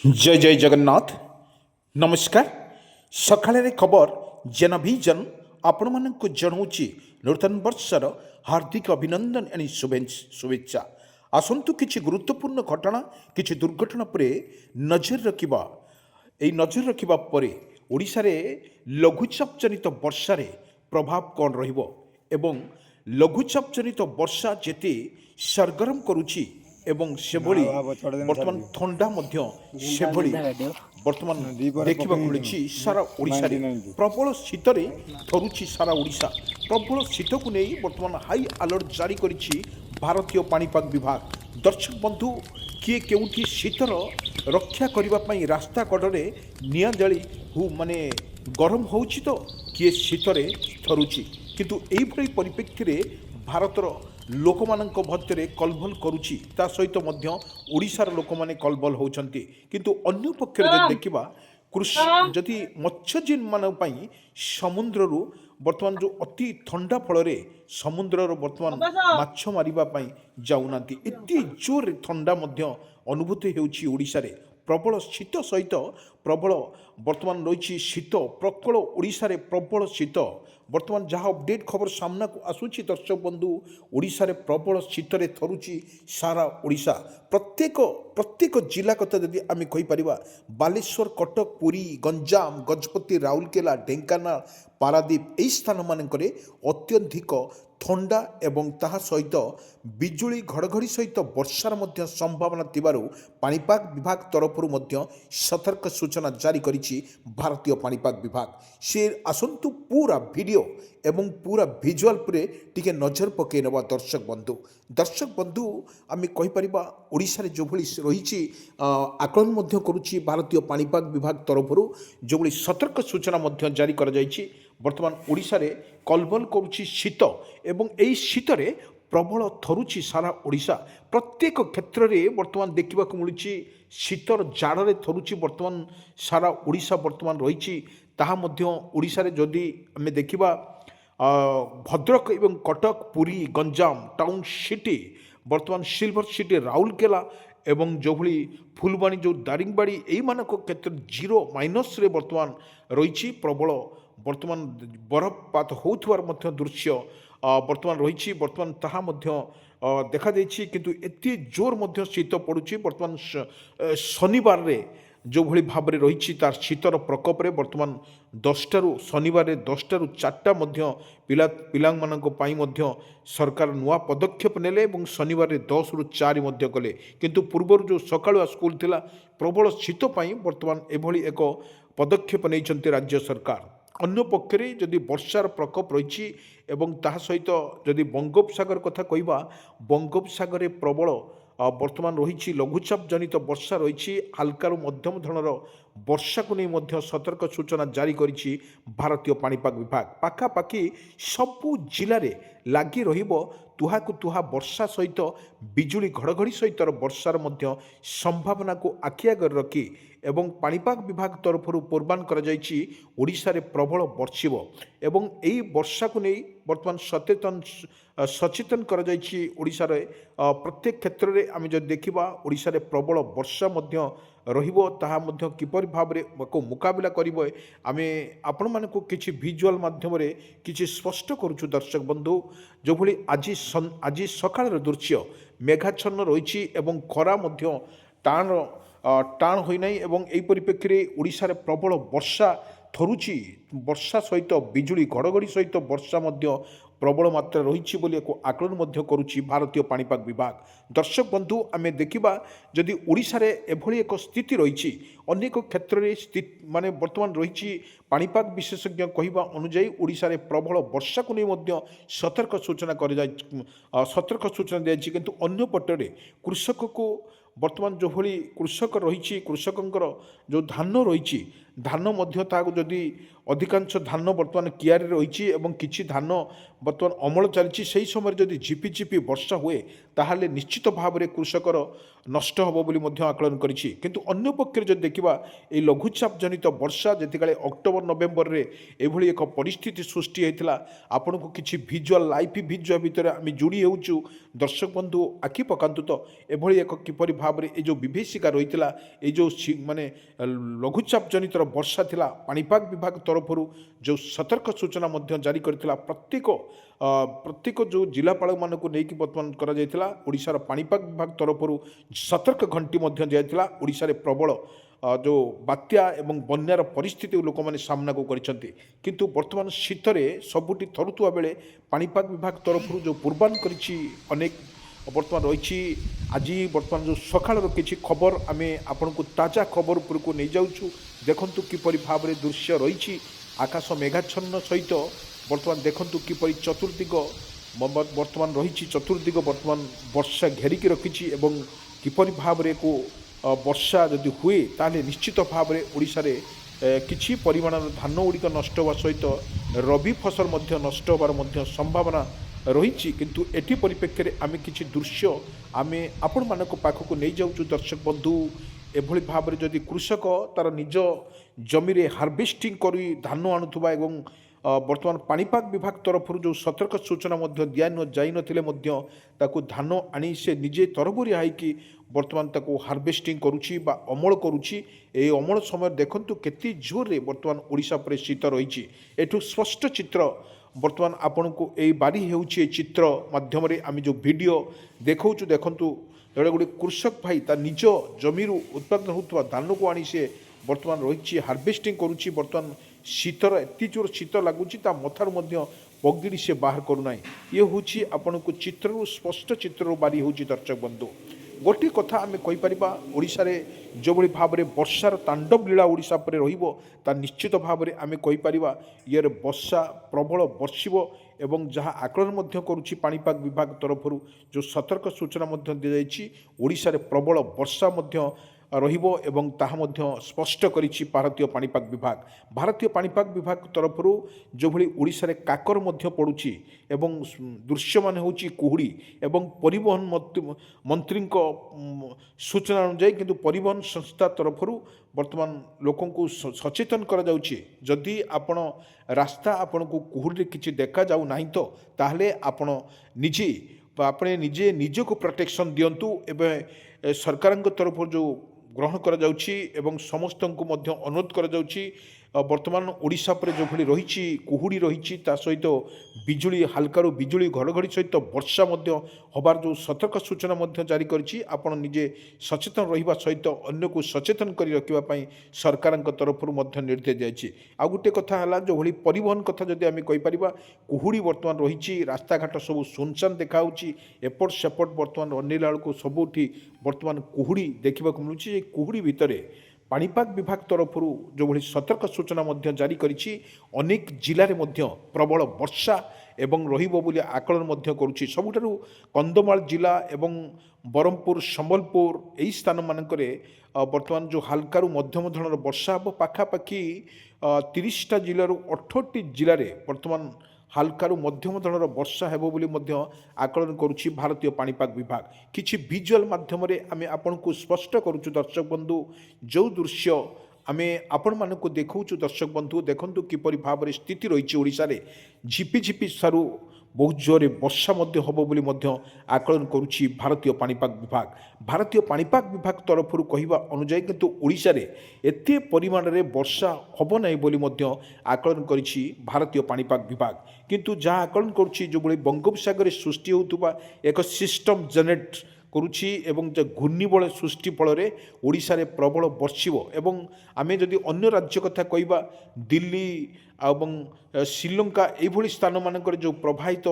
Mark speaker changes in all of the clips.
Speaker 1: जय जय जगन्नाथ नमस्कार सकाळे खबर जनभिजन आपण मानक जनाऊँगी नूतन वर्षर हार्दिक अभिनंदन एवं शुभेच्छा आसतु किसी गुरुत्वपूर्ण घटना किसी दुर्घटना पर नजर रखा यही नजर रखा ओडिशा रे लघुचाप जनित वर्षा प्रभाव कौन रहिबो एवं लघुचाप जनित वर्षा जेते सरगरम करुछि एवं सेभଳି वर्तमान थंडा मध्य सेभଳି वर्तमान देखा मिलूँ सारा ओडिशा रे प्रबल शीत थरुछि सारा ओडिशा प्रबल शीत को नहीं वर्तमान हाई अलर्ट जारी करिछि भारतीय पाणीपाग विभाग। दर्शक बंधु किए केउठी शीतर रक्षा करने रास्ता कड़े निया जाली माने गरम होउछि तो किए शीतर थरुछि किंतु एइभଳି परिप्रेक्षी भारतर लोक मानक मध्य कलबल करुछि ता सहित मध्य ओडिशार लोक माने कलबल होउछन्ति किंतु अन्य पक्ष देखा कृषि जदि मत्स्यजीवी मान पई समुद्ररू वर्तमान जो अति ठंडा फल समुद्र वर्तमान माछ मारिबा पई जाउनांती एते जोर ठंडा मध्य अनुभूति हेउछि ओडिशा रे प्रबल शीत सहित प्रबल वर्तमान रही शीत प्रबल ओडिशा रे प्रबल शीत वर्तमान जहाँ अपडेट खबर सामना को आसूची दर्शक बंधु ओडिशा रे प्रबल शीत थरुची सारा ओडिशा प्रत्येक प्रत्येक जिला कथा जदि आम कहीपर बालेश्वर कटक पुरी गंजाम गजपति राउरकेला ढेंकानाल पारादीप यही स्थान मानक अत्यधिक ठंडा एवं ताहा सहित बिजुली घड़घड़ी सहित वर्षार मध्य संभावना थिबारु पाणीपाग विभाग तरफरु मध्य सतर्क सूचना जारी करिछि भारतीय पाणीपाग विभाग। से आसंतु पूरा वीडियो एवं पूरा विजुअल पुरे टिके नजर पकई नवा दर्शक बंधु आम कहीपर ओडिशा रे जो भली रही आकलन मध्य करुछि भारतीय पाणीपाग विभाग तरफरु जो भली सतर्क सूचना मध्य जारी कर जाइछि वर्तमान ओडिशा रे कलबल करुछि शीत एवं यही शीत प्रबल थरुछि सारा ओडिशा प्रत्येक क्षेत्र में वर्तमान देखा मिलूँ शीतर जाड़े थरुछि वर्तमान सारा ओडिशा वर्तमान रही ताहा मध्य ओडिशा रे जदि आम देखा भद्रक एवं कटक पुरी गंजाम टाउन सिटी वर्तमान सिल्वर सिटी राउरकेला एवं जो भली फुलबाणी जो दारिंगबाड़ी यही मानक क्षेत्र जीरो माइनस रे वर्तमान रही प्रबल वर्तमान बरफपात होउथवार मध्य दृश्य वर्तमान रही वर्तमान ताहा मध्य देखा देछि किंतु एते जोर मध्य शीत पड़ुछि वर्तमान शनिवार रे जो भली भाव में रही तार शीतर प्रकोप रे वर्तमान 10टारू शनिवार 10टारू 4टा मध्य पिला मानक पाई मध्य सरकार नुआ पदक्षेप नेले एवं शनिवार 10 ରୁ 4 मध्य कले किंतु पूर्वर जो सकाळुआ स्कूल थिला प्रबल शीत पाई वर्तमान एभली एक पदक्षेप नैछन्ति राज्य सरकार। अन्य पक्षरे जदि वर्षार प्रकोप रही एवं ताहा सहित जदि बंगोपसागर कथा कहवा बंगोपसागर प्रबल वर्तमान रही लघुचाप जनित वर्षा रही हालकारु मध्यम धरणर वर्षा को नहीं मध्य सतर्क सूचना जारी करिछि भारतीय पाणीपाग विभाग। पाखापाखि सबु जिले में लगी रहिबो तुहाकु तुहा वर्षा सहित बिजुली घड़घड़ी सहित वर्षार मध्य संभावना को आखि आगे रखी एवं पाणीपाग विभाग तरफरु पूर्वान कर जाइछि ओडिशा रे प्रबल वर्षिब एवं एई वर्षा को नहीं वर्तमान सचेतन कर जाइछि ओडिशा रे प्रत्येक क्षेत्र में आम जब देखा ओडिशा रे प्रबल वर्षा मध्य रहिबो ताहा मध्य किपरि भाबरे को मुकाबिला करिबो आमे आपण मानकु किछि विजुअल माध्यम रे किछि स्पष्ट करूछु दर्शक बंधु जो भली आज सकाळर दृश्य मेघाच्छन्न रही एवं खरा मध्य टाण होई नाही एवं एई परिप्रेक्षी रे ओडिशा रे प्रबल वर्षा थरुछि वर्षा सहित बिजुली घड़घड़ी सहित वर्षा मध्य प्रबल मात्रा रही बोली एक आकलन मध्य करुछि भारतीय पाणीपाग विभाग। दर्शक बंधु आमे देखिबा जदि ओडिशा रे एभली एक स्थिति रही अनेक क्षेत्र में स्थिति माने वर्तमान रही पाणीपाग विशेषज्ञ कहवा अनुजाई ओडिशा रे प्रबल वर्षा को नहीं मध्य सतर्क सूचना दिया किंतु अन्य पटरे कृषक को वर्तमान जो भली कृषक रही कृषकंकर जो धान रही ଧାନ ମଧ୍ୟ ତାହାକୁ ଯଦି ଅଧିକାଂଶ ଧାନ ବର୍ତ୍ତମାନ କିଆରିରେ ରହିଛି ଏବଂ କିଛି ଧାନ ବର୍ତ୍ତମାନ ଅମଳ ଚାଲିଛି, ସେହି ସମୟରେ ଯଦି ଝିପିଝିପି ବର୍ଷା ହୁଏ ତାହେଲେ ନିଶ୍ଚିତ ଭାବରେ କୃଷକର ନଷ୍ଟ ହେବ ବୋଲି ମଧ୍ୟ ଆକଳନ କରିଛି। କିନ୍ତୁ ଅନ୍ୟ ପକ୍ଷରେ ଯଦି ଦେଖିବା ଏହି ଲଘୁଚାପ ଜନିତ ବର୍ଷା ଯେତେବେଳେ ଅକ୍ଟୋବର ନଭେମ୍ବରରେ ଏଭଳି ଏକ ପରିସ୍ଥିତି ସୃଷ୍ଟି ହୋଇଥିଲା, ଆପଣଙ୍କୁ କିଛି ଭିଜୁଆଲ୍ ଲାଇଭ୍ ଭିଜୁଆଲ୍ ଭିତରେ ଆମେ ଯୋଡ଼ି ହେଉଛୁ। ଦର୍ଶକ ବନ୍ଧୁ ଆଖି ପକାନ୍ତୁ ତ ଏଭଳି ଏକ କିପରି ଭାବରେ ଏ ଯେଉଁ ବିଭୀଷିକା ରହିଥିଲା, ଏ ଯେଉଁ ମାନେ ଲଘୁଚାପ ଜନିତର ବର୍ଷା ଥିଲା, ପାଣିପାଗ ବିଭାଗ ତରଫରୁ ଯେଉଁ ସତର୍କ ସୂଚନା ମଧ୍ୟ ଜାରି କରିଥିଲା ପ୍ରତ୍ୟେକ ଯେଉଁ ଜିଲ୍ଲାପାଳମାନଙ୍କୁ ନେଇକି ବର୍ତ୍ତମାନ କରାଯାଇଥିଲା। ଓଡ଼ିଶାର ପାଣିପାଗ ବିଭାଗ ତରଫରୁ ସତର୍କ ଘଣ୍ଟି ମଧ୍ୟ ଦିଆଯାଇଥିଲା। ଓଡ଼ିଶାରେ ପ୍ରବଳ ଯେଉଁ ବାତ୍ୟା ଏବଂ ବନ୍ୟାର ପରିସ୍ଥିତି ଲୋକମାନେ ସାମ୍ନାକୁ କରିଛନ୍ତି। କିନ୍ତୁ ବର୍ତ୍ତମାନ ଶୀତରେ ସବୁଠି ଥରୁଥିବା ବେଳେ ପାଣିପାଗ ବିଭାଗ ତରଫରୁ ଯେଉଁ ପୂର୍ବାନୁମାନ କରିଛି ଅନେକ ବର୍ତ୍ତମାନ ରହିଛି। ଆଜି ବର୍ତ୍ତମାନ ଯେଉଁ ସକାଳର କିଛି ଖବର ଆମେ ଆପଣଙ୍କୁ ତାଜା ଖବର ଉପରକୁ ନେଇଯାଉଛୁ। ଦେଖନ୍ତୁ କିପରି ଭାବରେ ଦୃଶ୍ୟ ରହିଛି, ଆକାଶ ମେଘାଚ୍ଛନ୍ନ ସହିତ ବର୍ତ୍ତମାନ ଦେଖନ୍ତୁ କିପରି ଚତୁର୍ଦିଗ ବର୍ତ୍ତମାନ ରହିଛି। ଚତୁର୍ଦିଗ ବର୍ତ୍ତମାନ ବର୍ଷା ଘେରିକି ରଖିଛି ଏବଂ କିପରି ଭାବରେ ବର୍ଷା ଯଦି ହୁଏ ତାହେଲେ ନିଶ୍ଚିତ ଭାବରେ ଓଡ଼ିଶାରେ କିଛି ପରିମାଣର ଧାନ ଗୁଡ଼ିକ ନଷ୍ଟ ହେବା ସହିତ ରବି ଫସଲ ମଧ୍ୟ ନଷ୍ଟ ହେବାର ମଧ୍ୟ ସମ୍ଭାବନା ରହିଛି। କିନ୍ତୁ ଏଠି ପରିପ୍ରେକ୍ଷୀରେ ଆମେ କିଛି ଦୃଶ୍ୟ ଆମେ ଆପଣମାନଙ୍କ ପାଖକୁ ନେଇଯାଉଛୁ। ଦର୍ଶକ ବନ୍ଧୁ, ଏଭଳି ଭାବରେ ଯଦି କୃଷକ ତାର ନିଜ ଜମିରେ ହାର୍ଭେଷ୍ଟିଂ କରି ଧାନ ଆଣୁଥିବା ଏବଂ ବର୍ତ୍ତମାନ ପାଣିପାଗ ବିଭାଗ ତରଫରୁ ଯେଉଁ ସତର୍କ ସୂଚନା ମଧ୍ୟ ଯାଇନଥିଲେ ମଧ୍ୟ ତାକୁ ଧାନ ଆଣି ସେ ନିଜେ ତରବରିଆ ହେଇକି ବର୍ତ୍ତମାନ ତାକୁ ହାର୍ଭେଷ୍ଟିଂ କରୁଛି ବା ଅମଳ କରୁଛି। ଏହି ଅମଳ ସମୟରେ ଦେଖନ୍ତୁ କେତେ ଜୋରରେ ବର୍ତ୍ତମାନ ଓଡ଼ିଶା ଉପରେ ଶୀତ ରହିଛି। ଏଠୁ ସ୍ପଷ୍ଟ ଚିତ୍ର ବର୍ତ୍ତମାନ ଆପଣଙ୍କୁ ଏହି ବାରି ହେଉଛି। ଏ ଚିତ୍ର ମାଧ୍ୟମରେ ଆମେ ଯେଉଁ ଭିଡ଼ିଓ ଦେଖାଉଛୁ, ଦେଖନ୍ତୁ ଏଗୁଡ଼ା ଗୁଡ଼ିଏ କୃଷକ ଭାଇ ତା ନିଜ ଜମିରୁ ଉତ୍ପାଦନ ହେଉଥିବା ଧାନକୁ ଆଣି ସେ ବର୍ତ୍ତମାନ ରହିଛି ହାର୍ଭେଷ୍ଟିଂ କରୁଛି। ବର୍ତ୍ତମାନ ଶୀତର ଏତେ ଜୋର ଶୀତ ଲାଗୁଛି, ତା ମଥାରୁ ମଧ୍ୟ ପଗିଡ଼ି ସେ ବାହାର କରୁନାହିଁ। ଇଏ ହେଉଛି ଆପଣଙ୍କୁ ଚିତ୍ରରୁ ସ୍ପଷ୍ଟ ଚିତ୍ରରୁ ବାରି ହେଉଛି। ଦର୍ଶକ ବନ୍ଧୁ, ଗୋଟିଏ କଥା ଆମେ କହିପାରିବା, ଓଡ଼ିଶାରେ ଯେଉଁଭଳି ଭାବରେ ବର୍ଷାର ତାଣ୍ଡବ ଲୀଳା ଓଡ଼ିଶା ଉପରେ ରହିବ, ତା ନିଶ୍ଚିତ ଭାବରେ ଆମେ କହିପାରିବା ଇଏରେ ବର୍ଷା ପ୍ରବଳ ବର୍ଷିବ ଏବଂ ଯାହା ଆକଳନ ମଧ୍ୟ କରୁଛି ପାଣିପାଗ ବିଭାଗ ତରଫରୁ ଯେଉଁ ସତର୍କ ସୂଚନା ମଧ୍ୟ ଦିଆଯାଇଛି, ଓଡ଼ିଶାରେ ପ୍ରବଳ ବର୍ଷା ମଧ୍ୟ ରହିବ ଏବଂ ତାହା ମଧ୍ୟ ସ୍ପଷ୍ଟ କରିଛି ଭାରତୀୟ ପାଣିପାଗ ବିଭାଗ। ଭାରତୀୟ ପାଣିପାଗ ବିଭାଗ ତରଫରୁ ଯେଉଁଭଳି ଓଡ଼ିଶାରେ କାକର ମଧ୍ୟ ପଡ଼ୁଛି ଏବଂ ଦୃଶ୍ୟମାନ ହେଉଛି କୁହୁଡ଼ି ଏବଂ ପରିବହନ ମନ୍ତ୍ରୀଙ୍କ ସୂଚନା ଅନୁଯାୟୀ କିନ୍ତୁ ପରିବହନ ସଂସ୍ଥା ତରଫରୁ ବର୍ତ୍ତମାନ ଲୋକଙ୍କୁ ସଚେତନ କରାଯାଉଛି, ଯଦି ଆପଣ ରାସ୍ତା ଆପଣଙ୍କୁ କୁହୁଡ଼ିରେ କିଛି ଦେଖାଯାଉ ନାହିଁ ତ ତାହେଲେ ଆପଣ ନିଜେ ନିଜକୁ ପ୍ରୋଟେକ୍ସନ୍ ଦିଅନ୍ତୁ। ଏବେ ସରକାରଙ୍କ ତରଫରୁ ଯେଉଁ ଗ୍ରହଣ କରାଯାଉଛି ଏବଂ ସମସ୍ତଙ୍କୁ ମଧ୍ୟ ଅନୁରୋଧ କରାଯାଉଛି, ବର୍ତ୍ତମାନ ଓଡ଼ିଶା ଉପରେ ଯେଉଁଭଳି ରହିଛି କୁହୁଡ଼ି ରହିଛି, ତା ସହିତ ବିଜୁଳି ହାଲକାରୁ ବିଜୁଳି ଘଡ଼ଘଡ଼ି ସହିତ ବର୍ଷା ମଧ୍ୟ ହେବାର ଯେଉଁ ସତର୍କ ସୂଚନା ମଧ୍ୟ ଜାରି କରିଛି, ଆପଣ ନିଜେ ସଚେତନ ରହିବା ସହିତ ଅନ୍ୟକୁ ସଚେତନ କରି ରଖିବା ପାଇଁ ସରକାରଙ୍କ ତରଫରୁ ମଧ୍ୟ ନିର୍ଦ୍ଦେଶ ଦିଆଯାଇଛି। ଆଉ ଗୋଟିଏ କଥା ହେଲା, ଯେଉଁଭଳି ପରିବହନ କଥା ଯଦି ଆମେ କହିପାରିବା, କୁହୁଡ଼ି ବର୍ତ୍ତମାନ ରହିଛି, ରାସ୍ତାଘାଟ ସବୁ ସୁନସାନ ଦେଖାହେଉଛି। ଏପଟ ସେପଟ ବର୍ତ୍ତମାନ ଅନେଇଲା ବେଳକୁ ସବୁଠି ବର୍ତ୍ତମାନ କୁହୁଡ଼ି ଦେଖିବାକୁ ମିଳୁଛି। ଏ କୁହୁଡ଼ି ଭିତରେ ପାଣିପାଗ ବିଭାଗ ତରଫରୁ ଯେଉଁଭଳି ସତର୍କ ସୂଚନା ମଧ୍ୟ ଜାରି କରିଛି, ଅନେକ ଜିଲ୍ଲାରେ ମଧ୍ୟ ପ୍ରବଳ ବର୍ଷା ଏବଂ ରହିବ ବୋଲି ଆକଳନ ମଧ୍ୟ କରୁଛି। ସବୁଠାରୁ କନ୍ଧମାଳ ଜିଲ୍ଲା ଏବଂ ବ୍ରହ୍ମପୁର, ସମ୍ବଲପୁର ଏହି ସ୍ଥାନମାନଙ୍କରେ ବର୍ତ୍ତମାନ ଯେଉଁ ହାଲକାରୁ ମଧ୍ୟମ ଧରଣର ବର୍ଷା ହେବ। ପାଖାପାଖି 30ଟା ଜିଲ୍ଲାରୁ 18ଟି ଜିଲ୍ଲାରେ ବର୍ତ୍ତମାନ ହାଲକାରୁ ମଧ୍ୟମ ଧରଣର ବର୍ଷା ହେବ ବୋଲି ମଧ୍ୟ ଆକଳନ କରୁଛି ଭାରତୀୟ ପାଣିପାଗ ବିଭାଗ। କିଛି ଭିଜୁଆଲ୍ ମାଧ୍ୟମରେ ଆମେ ଆପଣଙ୍କୁ ସ୍ପଷ୍ଟ କରୁଛୁ। ଦର୍ଶକ ବନ୍ଧୁ, ଯେଉଁ ଦୃଶ୍ୟ ଆମେ ଆପଣମାନଙ୍କୁ ଦେଖାଉଛୁ, ଦର୍ଶକ ବନ୍ଧୁ ଦେଖନ୍ତୁ କିପରି ଭାବରେ ସ୍ଥିତି ରହିଛି ଓଡ଼ିଶାରେ। ଝିପିଝିପି ସାରୁ ବହୁତ ଜୋରରେ ବର୍ଷା ମଧ୍ୟ ହେବ ବୋଲି ମଧ୍ୟ ଆକଳନ କରୁଛି ଭାରତୀୟ ପାଣିପାଗ ବିଭାଗ। ଭାରତୀୟ ପାଣିପାଗ ବିଭାଗ ତରଫରୁ କହିବା ଅନୁଯାୟୀ କିନ୍ତୁ ଓଡ଼ିଶାରେ ଏତେ ପରିମାଣରେ ବର୍ଷା ହେବ ନାହିଁ ବୋଲି ମଧ୍ୟ ଆକଳନ କରିଛି ଭାରତୀୟ ପାଣିପାଗ ବିଭାଗ। କିନ୍ତୁ ଯାହା ଆକଳନ କରୁଛି, ଯେଉଁଭଳି ବଙ୍ଗୋପସାଗରରେ ସୃଷ୍ଟି ହେଉଥିବା ଏକ ସିଷ୍ଟମ୍ ଜେନେରେଟ୍ କରୁଛି ଏବଂ ଯେ ଘୂର୍ଣ୍ଣିବଳୟ ସୃଷ୍ଟି ଫଳରେ ଓଡ଼ିଶାରେ ପ୍ରବଳ ବର୍ଷିବ। ଏବଂ ଆମେ ଯଦି ଅନ୍ୟ ରାଜ୍ୟ କଥା କହିବା, ଦିଲ୍ଲୀ ଏବଂ ଶ୍ରୀଲଙ୍କା ଏଇଭଳି ସ୍ଥାନମାନଙ୍କରେ ଯେଉଁ ପ୍ରବାହିତ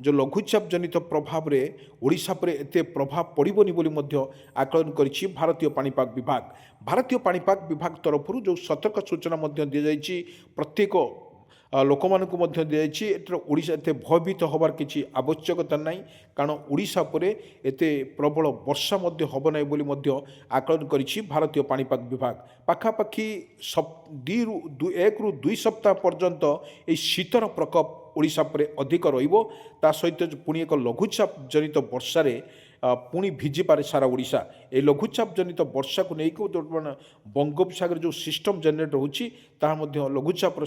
Speaker 1: ଯେଉଁ ଲଘୁଚାପ ଜନିତ ପ୍ରଭାବରେ ଓଡ଼ିଶା ଉପରେ ଏତେ ପ୍ରଭାବ ପଡ଼ିବନି ବୋଲି ମଧ୍ୟ ଆକଳନ କରିଛି ଭାରତୀୟ ପାଣିପାଗ ବିଭାଗ। ଭାରତୀୟ ପାଣିପାଗ ବିଭାଗ ତରଫରୁ ଯେଉଁ ସତର୍କ ସୂଚନା ମଧ୍ୟ ଦିଆଯାଇଛି, ପ୍ରତ୍ୟେକ ଲୋକମାନଙ୍କୁ ମଧ୍ୟ ଦିଆଯାଇଛି। ଏଥିରେ ଓଡ଼ିଶା ଏତେ ଭୟଭୀତ ହେବାର କିଛି ଆବଶ୍ୟକତା ନାହିଁ, କାରଣ ଓଡ଼ିଶା ଉପରେ ଏତେ ପ୍ରବଳ ବର୍ଷା ମଧ୍ୟ ହେବ ନାହିଁ ବୋଲି ମଧ୍ୟ ଆକଳନ କରିଛି ଭାରତୀୟ ପାଣିପାଗ ବିଭାଗ। ପାଖାପାଖି 1 ରୁ 2 ସପ୍ତାହ ପର୍ଯ୍ୟନ୍ତ ଏହି ଶୀତର ପ୍ରକୋପ ଓଡ଼ିଶା ଉପରେ ଅଧିକ ରହିବ। ତା ସହିତ ପୁଣି ଏକ ଲଘୁଚାପ ଜନିତ ବର୍ଷାରେ ପୁଣି ଭିଜିପାରେ ସାରା ଓଡ଼ିଶା। ଏହି ଲଘୁଚାପ ଜନିତ ବର୍ଷାକୁ ନେଇକି ବର୍ତ୍ତମାନ ବଙ୍ଗୋପସାଗରରେ ଯେଉଁ ସିଷ୍ଟମ୍ ଜେନେରେଟ୍ ହେଉଛି ତାହା ମଧ୍ୟ ଲଘୁଚାପର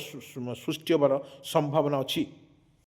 Speaker 1: ସୃଷ୍ଟି ହେବାର ସମ୍ଭାବନା ଅଛି।